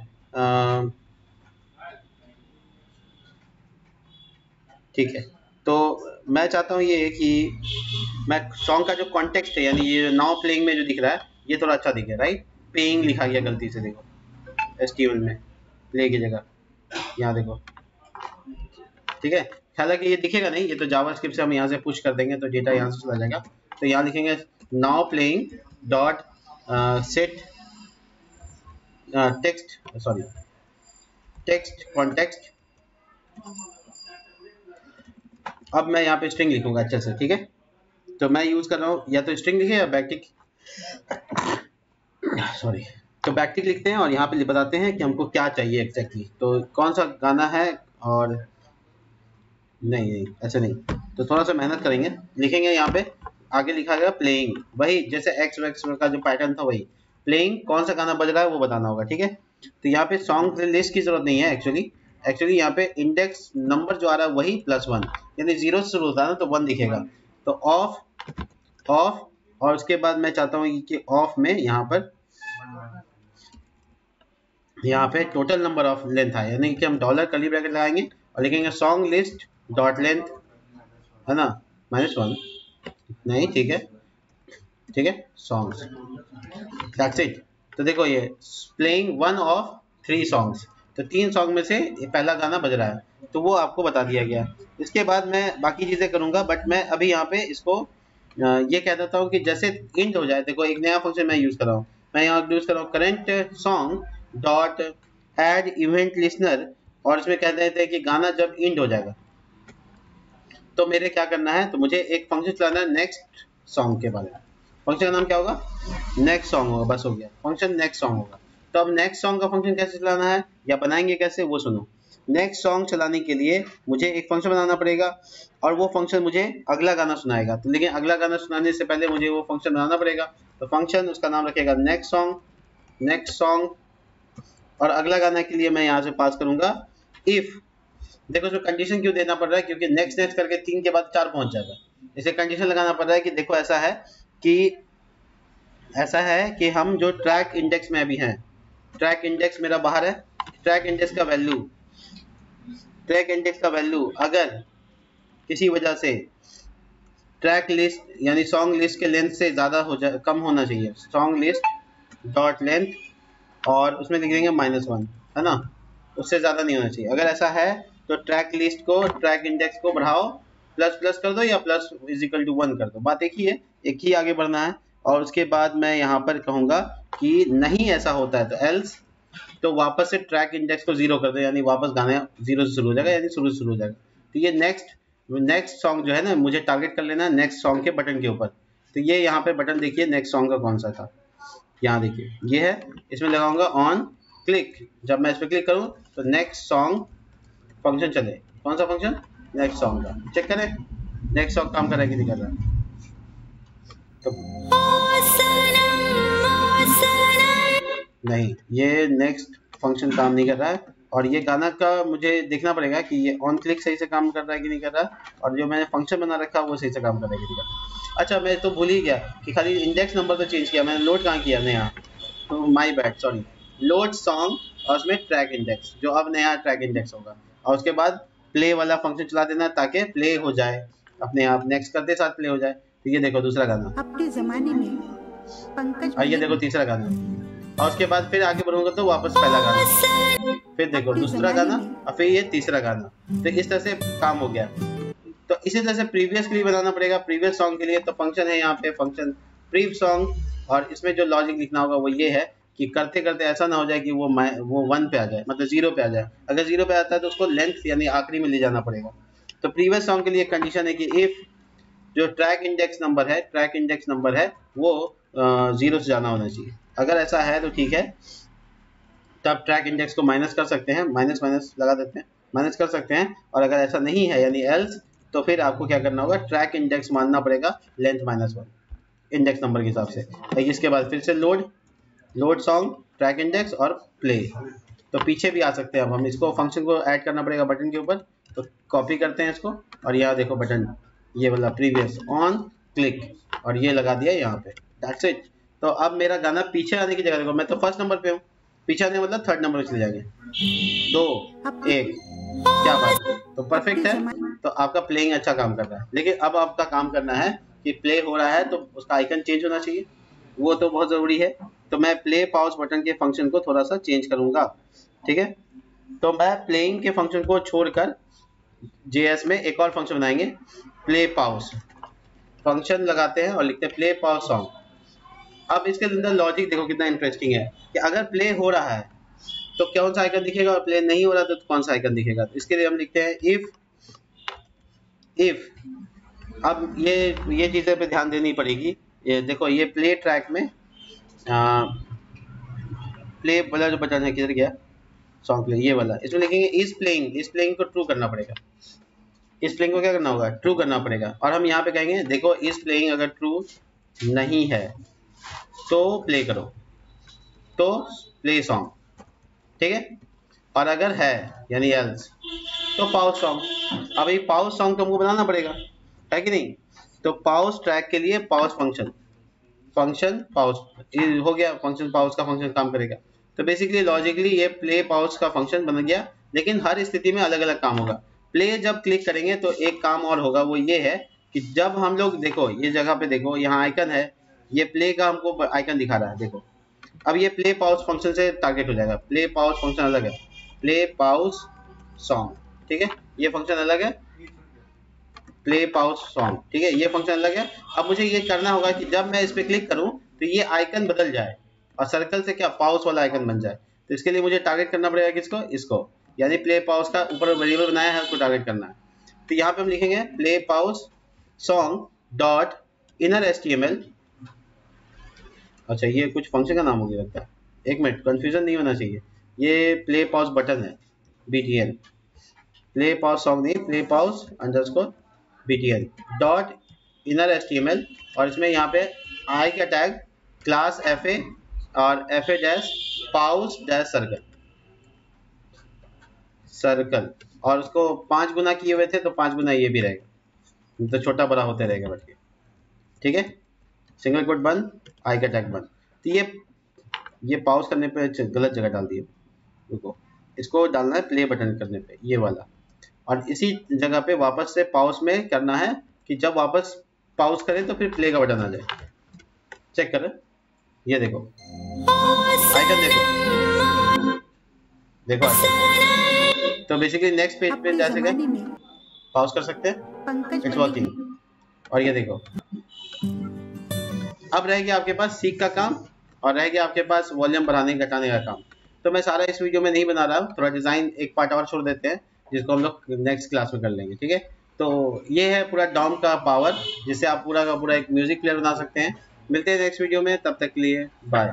ठीक है। तो मैं चाहता हूँ ये कि मैं सॉन्ग का जो कॉन्टेक्स्ट है, यानी ये नाउ प्लेइंग में जो दिख रहा है, ये थोड़ा अच्छा दिखे, राइट। पेइंग लिखा गया गलती से, देखो HTML में प्ले की जगह, यहाँ देखो, ठीक है। हालांकि ये दिखेगा नहीं, ये तो जावास्क्रिप्ट से हम यहाँ से पुश कर देंगे तो डेटा यहाँ से चला जाएगा। तो यहाँ लिखेंगे now playing dot set text context. अब मैं यहाँ पे स्ट्रिंग लिखूंगा अच्छे से, ठीक है। तो मैं यूज कर रहा हूँ या तो स्ट्रिंग लिखे या बैकटिक, सॉरी, तो बैकटिक लिखते हैं और यहाँ पे बताते हैं कि हमको क्या चाहिए एग्जैक्टली, तो कौन सा गाना है, और नहीं ऐसे नहीं, तो थोड़ा सा मेहनत करेंगे, लिखेंगे यहाँ पे आगे लिखा गया प्लेइंग, वही जैसे एक्स वैक्स का जो पैटर्न था वही, प्लेइंग कौन सा गाना बज रहा है वो बताना होगा, ठीक है। तो यहाँ पे सॉन्ग लिस्ट की जरूरत नहीं है एक्चुअली यहाँ पे इंडेक्स नंबर जो आ रहा है वही +1, यानी 0 से शुरू होता है ना, तो 1 दिखेगा। तो ऑफ और उसके बाद मैं चाहता हूँ कि ऑफ में यहाँ पे टोटल नंबर ऑफ लेंथ है, यानी कि हम डॉलर कर्ली ब्रैकेट लगाएंगे और लिखेंगे सॉन्ग लिस्ट डॉट लेंथ, है ना, -1, नहीं ठीक है, सॉन्ग्स, दैट्स इट। तो देखो ये प्लेइंग 1 ऑफ 3 सॉन्ग्स, तो 3 सॉन्ग में से ये पहला गाना बज रहा है, तो वो आपको बता दिया गया। इसके बाद मैं बाकी चीज़ें करूँगा, बट मैं अभी यहाँ पे इसको ये कह देता हूँ कि जैसे इंड हो जाए, देखो एक नया फंक्शन मैं यूज़ कर रहा हूँ, मैं यहाँ यूज़ कर रहा हूँ current song dot add event listener, और इसमें कह देते हैं कि गाना जब इंड हो जाएगा तो मेरे क्या करना है, तो मुझे एक फंक्शन चलाना है नेक्स्ट सॉन्ग के बारे में। फंक्शन का नाम क्या होगा, नेक्स्ट सॉन्ग होगा, बस हो गया, फंक्शन नेक्स्ट सॉन्ग होगा। तो अब नेक्स्ट सॉन्ग का फंक्शन कैसे चलाना है या बनाएंगे कैसे, वो सुनो। नेक्स्ट सॉन्ग चलाने के लिए मुझे एक फंक्शन बनाना पड़ेगा, और वो फंक्शन मुझे अगला गाना सुनाएगा, तो लेकिन अगला गाना सुनाने से पहले मुझे वो फंक्शन बनाना पड़ेगा। तो फंक्शन उसका नाम रखेगा नेक्स्ट सॉन्ग, और अगला गाना के लिए मैं यहाँ से पास करूंगा इफ। देखो उसमें कंडीशन क्यों देना पड़ रहा है, क्योंकि नेक्स्ट करके 3 के बाद 4 पहुंच जाएगा, इसे कंडीशन लगाना पड़ रहा है कि देखो ऐसा है कि हम जो ट्रैक इंडेक्स में अभी हैं, ट्रैक इंडेक्स मेरा बाहर है, ट्रैक इंडेक्स का वैल्यू अगर किसी वजह से ट्रैक लिस्ट यानी सॉन्ग लिस्ट के लेंथ से ज़्यादा हो जाए, कम होना चाहिए, सॉन्ग लिस्ट डॉट लेंथ, और उसमें लिख देंगे -1, है ना, उससे ज़्यादा नहीं होना चाहिए। अगर ऐसा है तो ट्रैक लिस्ट को, ट्रैक इंडेक्स को बढ़ाओ, प्लस कर दो या +=1 कर दो, बात एक ही है, एक ही आगे बढ़ना है। और उसके बाद मैं यहाँ पर कहूँगा कि नहीं ऐसा होता है तो एल्स, तो वापस से ट्रैक इंडेक्स को 0 कर दो, यानी वापस गाना 0 से शुरू हो जाएगा, यानी शुरू से शुरू हो जाएगा। तो ये नेक्स्ट सॉन्ग जो है ना, मुझे टारगेट कर लेना है नेक्स्ट सॉन्ग के बटन के ऊपर। तो ये यहाँ पे बटन देखिए नेक्स्ट सॉन्ग का कौन सा था, यहाँ देखिए ये है, इसमें लगाऊंगा ऑन क्लिक, जब मैं इस पर क्लिक करूँ तो नेक्स्ट सॉन्ग फंक्शन चले, कौन सा फंक्शन, नेक्स्ट सॉन्ग का, चेक करें नेक्स्ट सॉन्ग काम कर रहा है कि नहीं कर रहा है। तो नहीं, ये नेक्स्ट फंक्शन काम नहीं कर रहा है, और ये गाना का मुझे देखना पड़ेगा कि ये ऑन क्लिक सही से काम कर रहा है कि नहीं कर रहा, और जो मैंने फंक्शन बना रखा वो सही से काम कर रहा है कि नहीं कर रहा। अच्छा, मैं तो भूल ही गया कि खाली इंडेक्स नंबर तो चेंज किया मैंने, लोड कहाँ किया नया, तो my bad, sorry. Load song और उसमें ट्रैक इंडेक्स, जो अब नया ट्रैक इंडेक्स होगा, और उसके बाद प्ले वाला फंक्शन चला देना ताकि प्ले हो जाए अपने आप, नेक्स्ट करते साथ प्ले हो जाए। तो ये देखो दूसरा गाना, अपने जमाने में पंकज, और ये देखो तीसरा गाना, और उसके बाद फिर आगे बढ़ूंगा तो वापस पहला गाना, फिर देखो दूसरा गाना, और फिर ये तीसरा गाना। तो इस तरह से काम हो गया। तो इसी तरह से प्रीवियस के लिए बनाना पड़ेगा, प्रीवियस सॉन्ग के लिए। तो फंक्शन है यहाँ पे, फंक्शन प्रीव सॉन्ग, और इसमें जो लॉजिक लिखना होगा वो ये है कि करते करते ऐसा ना हो जाए कि वो 1 पे आ जाए, मतलब 0 पे आ जाए। अगर 0 पे आता है तो उसको लेंथ यानी आखिरी में ले जाना पड़ेगा। तो प्रीवियस सॉन्ग के लिए कंडीशन है कि इफ जो ट्रैक इंडेक्स नंबर है वो 0 से जाना होना चाहिए। अगर ऐसा है तो ठीक है, तब ट्रैक इंडेक्स को माइनस कर सकते हैं, माइनस लगा देते हैं, माइनस कर सकते हैं। और अगर ऐसा नहीं है यानी एल्स, तो फिर आपको क्या करना होगा, ट्रैक इंडेक्स मानना पड़ेगा लेंथ -1 इंडेक्स नंबर के हिसाब से। इसके बाद फिर से लोड सॉन्ग, ट्रैक इंडेक्स और प्ले। तो पीछे भी आ सकते हैं। अब हम इसको फंक्शन को ऐड करना पड़ेगा बटन के ऊपर, तो कॉपी करते हैं इसको, और यहाँ देखो बटन, ये वाला प्रीवियस ऑन क्लिक, और ये लगा दिया यहाँ पे, दैट्स इट। तो अब मेरा गाना पीछे आने की जगह देखो, मैं तो फर्स्ट नंबर पे हूँ, पीछे आने मतलब थर्ड नंबर पे चले जाएंगे, 2 1, क्या बात है, तो परफेक्ट है। तो आपका प्लेइंग अच्छा काम कर रहा है। लेकिन अब आपका काम करना है कि प्ले हो रहा है तो उसका आइकन चेंज होना चाहिए, वो तो बहुत ज़रूरी है। तो मैं प्ले पॉज बटन के फंक्शन को थोड़ा सा चेंज करूँगा, ठीक है। तो मैं प्लेइंग के फंक्शन को छोड़कर JS में एक और फंक्शन बनाएंगे, प्ले पॉज फंक्शन लगाते हैं और लिखते हैं प्ले पॉज सॉन्ग। अब इसके अंदर लॉजिक देखो कितना इंटरेस्टिंग है कि अगर प्ले हो रहा है तो कौन सा आइकन दिखेगा, और प्ले नहीं हो रहा तो कौन सा आइकन दिखेगा। तो इसके लिए हम लिखते हैं इफ। अब ये चीज़ें पे ध्यान देनी पड़ेगी। ये देखो, ये प्ले ट्रैक में प्ले वाला जो बटन है किधर गया, सॉन्ग प्ले, ये वाला, इसमें लिखेंगे इज प्लेइंग को ट्रू करना पड़ेगा। इस प्लेइंग को क्या करना होगा, ट्रू करना पड़ेगा। और हम यहाँ पे कहेंगे देखो इज प्लेइंग अगर ट्रू नहीं है तो प्ले करो, तो प्ले सॉन्ग, ठीक है। और अगर है यानी एल्स तो पाउज सॉन्ग। अब ये पाउज सॉन्ग तो हमको बनाना पड़ेगा, है कि नहीं। तो पाउज ट्रैक के लिए पाउज फंक्शन पाउज हो गया, फंक्शन पाउज का फंक्शन काम करेगा। तो बेसिकली लॉजिकली ये प्ले पाउज का फंक्शन बन गया, लेकिन हर स्थिति में अलग अलग काम होगा। प्ले जब क्लिक करेंगे तो एक काम और होगा, वो ये है कि जब हम लोग देखो ये जगह पे देखो यहाँ आइकन है, ये प्ले का हमको आइकन दिखा रहा है, देखो। अब ये प्ले पाउज फंक्शन से टारगेट हो जाएगा। प्ले पाउज फंक्शन अलग है, प्ले पाउज सॉन्ग, ठीक है, ये फंक्शन अलग है, प्ले पाउज सॉन्ग, ठीक है, ये फंक्शन अलग है। अब मुझे ये करना होगा कि जब मैं इस पर क्लिक करूं तो ये आइकन बदल जाए और सर्कल से क्या पाउज वाला आइकन बन जाए। तो इसके लिए मुझे टारगेट करना पड़ेगा किसको, इसको, यानी प्ले पाउज का ऊपर वेरिएबल बनाया है उसको टारगेट करना है। तो यहाँ पे हम लिखेंगे play pause song dot inner HTML। अच्छा, ये कुछ फंक्शन का नाम हो गया लगता है, एक मिनट, कंफ्यूजन नहीं होना चाहिए। ये प्ले पॉज बटन है, BTN, प्ले पॉज सॉन्ग नहीं, play pause underscore BTN dot inner HTML। और इसमें यहाँ पे आई का टैग क्लास FA और FA dash pause dash circle, और उसको 5 गुना किए हुए थे तो 5 गुना ये भी रहेगा, तो छोटा बड़ा होते रहेगा बैठ के, ठीक है। सिंगल कोट बंद, आई का टैग बंद। तो ये पॉज करने पे गलत जगह डाल दिए, रुको, इसको डालना है प्ले बटन करने पे, ये वाला। और इसी जगह पे वापस से पॉज में करना है कि जब वापस पॉज करें तो फिर प्ले का बटन आ जाए। चेक करें, ये देखो आइकन, देखो आइकन। तो बेसिकली नेक्स्ट पेज पे जा सके पॉज कर सकते हैं, इट्स वर्किंग। और ये देखो, अब रह गया आपके पास सीक का काम, और रह गया आपके पास वॉल्यूम बढ़ाने घटाने का काम। तो मैं सारा इस वीडियो में नहीं बना रहा, थोड़ा डिज़ाइन एक पार्ट और छोड़ देते हैं जिसको हम लोग नेक्स्ट क्लास में कर लेंगे, ठीक है। तो ये है पूरा डॉम का पावर, जिससे आप पूरा का पूरा एक म्यूजिक प्लेयर बना सकते हैं। मिलते हैं नेक्स्ट वीडियो में, तब तक के लिए बाय।